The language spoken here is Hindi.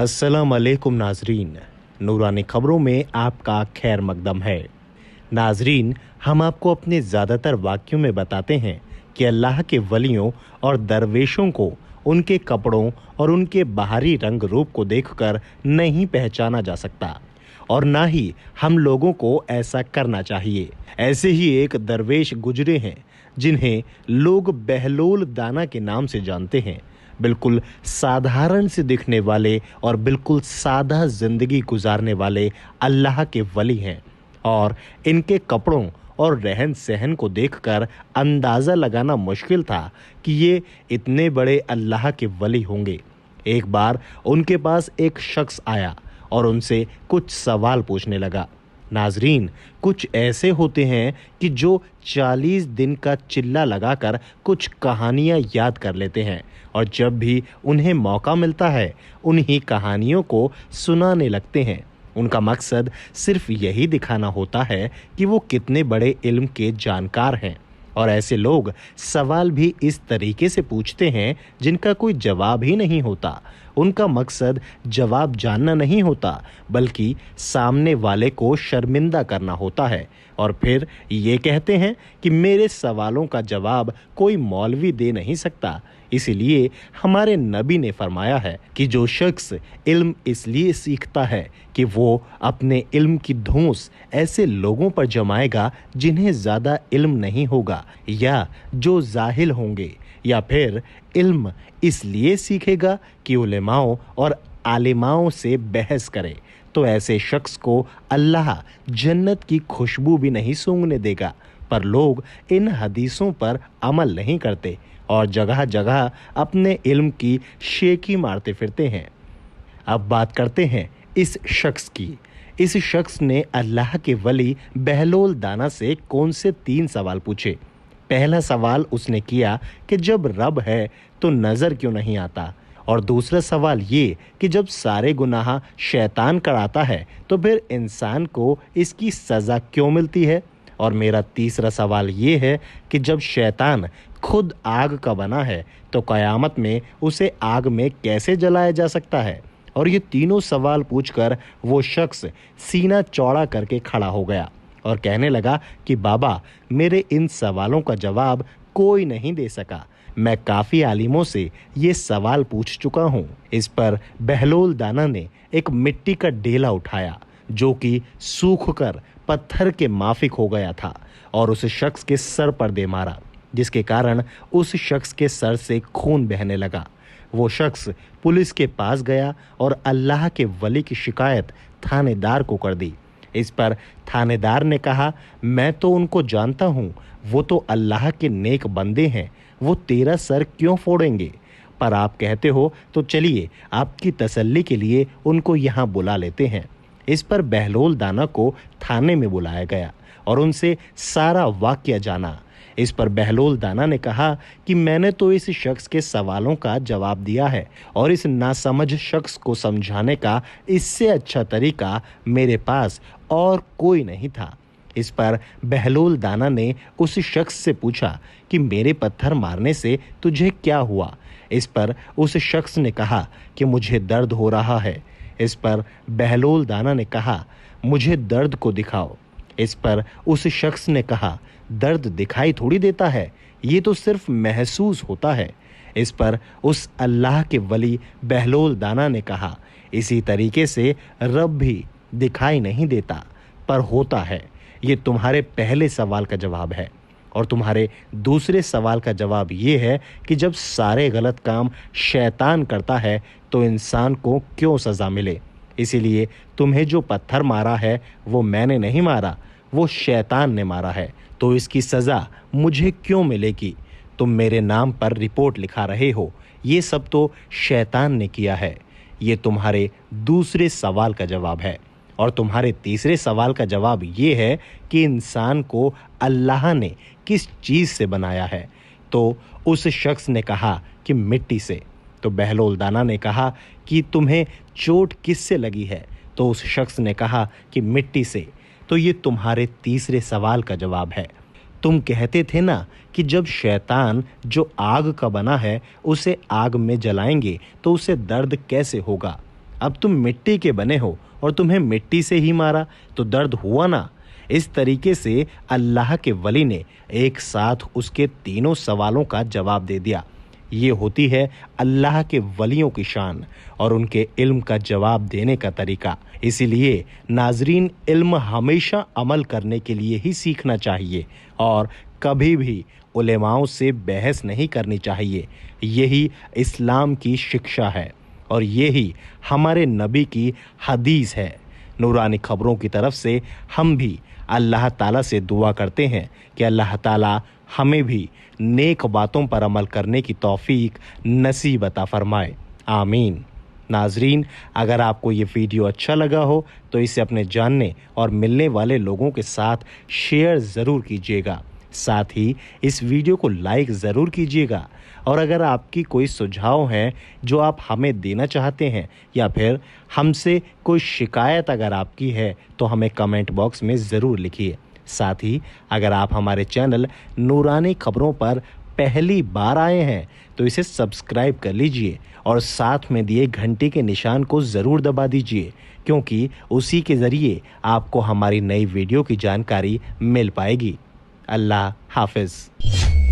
अस्सलाम वालेकुम नाजरीन। नूरानी खबरों में आपका खैर मकदम है। नाजरीन, हम आपको अपने ज़्यादातर वाक्यों में बताते हैं कि अल्लाह के वलियों और दरवेशों को उनके कपड़ों और उनके बाहरी रंग रूप को देखकर नहीं पहचाना जा सकता और ना ही हम लोगों को ऐसा करना चाहिए। ऐसे ही एक दरवेश गुजरे हैं जिन्हें लोग बहलोल दाना के नाम से जानते हैं। बिल्कुल साधारण से दिखने वाले और बिल्कुल सादा जिंदगी गुजारने वाले अल्लाह के वली हैं और इनके कपड़ों और रहन सहन को देखकर अंदाज़ा लगाना मुश्किल था कि ये इतने बड़े अल्लाह के वली होंगे। एक बार उनके पास एक शख्स आया और उनसे कुछ सवाल पूछने लगा। नाजरीन, कुछ ऐसे होते हैं कि जो 40 दिन का चिल्ला लगाकर कुछ कहानियां याद कर लेते हैं और जब भी उन्हें मौका मिलता है उन्हीं कहानियों को सुनाने लगते हैं। उनका मकसद सिर्फ यही दिखाना होता है कि वो कितने बड़े इल्म के जानकार हैं और ऐसे लोग सवाल भी इस तरीके से पूछते हैं जिनका कोई जवाब ही नहीं होता। उनका मकसद जवाब जानना नहीं होता बल्कि सामने वाले को शर्मिंदा करना होता है और फिर ये कहते हैं कि मेरे सवालों का जवाब कोई मौलवी दे नहीं सकता। इसीलिए हमारे नबी ने फरमाया है कि जो शख्स इल्म इसलिए सीखता है कि वो अपने इल्म की धौंस ऐसे लोगों पर जमाएगा जिन्हें ज़्यादा इल्म नहीं होगा या जो जाहिल होंगे, या फिर इल्म इसलिए सीखेगा कि उलेमाओं और आलिमाओं से बहस करे, तो ऐसे शख्स को अल्लाह जन्नत की खुशबू भी नहीं सूंघने देगा। पर लोग इन हदीसों पर अमल नहीं करते और जगह जगह अपने इल्म की शेखी मारते फिरते हैं। अब बात करते हैं इस शख्स की। इस शख्स ने अल्लाह के वली बहलोल दाना से कौन से 3 सवाल पूछे। पहला सवाल उसने किया कि जब रब है तो नज़र क्यों नहीं आता, और दूसरा सवाल ये कि जब सारे गुनाह शैतान कराता है तो फिर इंसान को इसकी सज़ा क्यों मिलती है, और मेरा तीसरा सवाल ये है कि जब शैतान खुद आग का बना है तो क़यामत में उसे आग में कैसे जलाया जा सकता है। और ये तीनों सवाल पूछकर वो शख्स सीना चौड़ा करके खड़ा हो गया और कहने लगा कि बाबा, मेरे इन सवालों का जवाब कोई नहीं दे सका। मैं काफ़ी आलिमों से ये सवाल पूछ चुका हूँ। इस पर बहलोल दाना ने एक मिट्टी का डेला उठाया जो कि सूख कर पत्थर के माफिक हो गया था और उस शख्स के सर पर दे मारा, जिसके कारण उस शख्स के सर से खून बहने लगा। वो शख्स पुलिस के पास गया और अल्लाह के वली की शिकायत थानेदार को कर दी। इस पर थानेदार ने कहा, मैं तो उनको जानता हूँ, वो तो अल्लाह के नेक बंदे हैं, वो तेरा सर क्यों फोड़ेंगे। पर आप कहते हो तो चलिए आपकी तसल्ली के लिए उनको यहाँ बुला लेते हैं। इस पर बहलोल दाना को थाने में बुलाया गया और उनसे सारा वाकया जाना। इस पर बहलोल दाना ने कहा कि मैंने तो इस शख्स के सवालों का जवाब दिया है और इस नासमझ शख्स को समझाने का इससे अच्छा तरीका मेरे पास और कोई नहीं था। इस पर बहलोल दाना ने उस शख्स से पूछा कि मेरे पत्थर मारने से तुझे क्या हुआ। इस पर उस शख्स ने कहा कि मुझे दर्द हो रहा है। इस पर बहलोल दाना ने कहा, मुझे दर्द को दिखाओ। इस पर उस शख्स ने कहा, दर्द दिखाई थोड़ी देता है, ये तो सिर्फ महसूस होता है। इस पर उस अल्लाह के वली बहलोल दाना ने कहा, इसी तरीके से रब भी दिखाई नहीं देता पर होता है। ये तुम्हारे पहले सवाल का जवाब है। और तुम्हारे दूसरे सवाल का जवाब ये है कि जब सारे गलत काम शैतान करता है तो इंसान को क्यों सज़ा मिले। इसीलिए तुम्हें जो पत्थर मारा है वो मैंने नहीं मारा, वो शैतान ने मारा है, तो इसकी सज़ा मुझे क्यों मिलेगी। तुम मेरे नाम पर रिपोर्ट लिखा रहे हो, ये सब तो शैतान ने किया है। ये तुम्हारे दूसरे सवाल का जवाब है। और तुम्हारे तीसरे सवाल का जवाब ये है कि इंसान को अल्लाह ने किस चीज़ से बनाया है। तो उस शख्स ने कहा कि मिट्टी से। तो बहलोल दाना ने कहा कि तुम्हें चोट किससे लगी है। तो उस शख्स ने कहा कि मिट्टी से। तो ये तुम्हारे तीसरे सवाल का जवाब है। तुम कहते थे ना कि जब शैतान जो आग का बना है उसे आग में जलाएंगे तो उसे दर्द कैसे होगा। अब तुम मिट्टी के बने हो और तुम्हें मिट्टी से ही मारा तो दर्द हुआ ना। इस तरीके से अल्लाह के वली ने एक साथ उसके तीनों सवालों का जवाब दे दिया। ये होती है अल्लाह के वलियों की शान और उनके इल्म का जवाब देने का तरीका। इसीलिए नाजरीन, इल्म हमेशा अमल करने के लिए ही सीखना चाहिए और कभी भी उलेमाओं से बहस नहीं करनी चाहिए। यही इस्लाम की शिक्षा है और यही हमारे नबी की हदीस है। नूरानी खबरों की तरफ से हम भी अल्लाह ताला से दुआ करते हैं कि अल्लाह ताला हमें भी नेक बातों पर अमल करने की तौफीक नसीब अता फरमाए। आमीन। नाजरीन, अगर आपको ये वीडियो अच्छा लगा हो तो इसे अपने जानने और मिलने वाले लोगों के साथ शेयर ज़रूर कीजिएगा। साथ ही इस वीडियो को लाइक ज़रूर कीजिएगा और अगर आपकी कोई सुझाव है जो आप हमें देना चाहते हैं या फिर हमसे कोई शिकायत अगर आपकी है तो हमें कमेंट बॉक्स में ज़रूर लिखिए। साथ ही अगर आप हमारे चैनल नूरानी खबरों पर पहली बार आए हैं तो इसे सब्सक्राइब कर लीजिए और साथ में दिए घंटे के निशान को ज़रूर दबा दीजिए, क्योंकि उसी के ज़रिए आपको हमारी नई वीडियो की जानकारी मिल पाएगी। अल्लाह हाफिज़।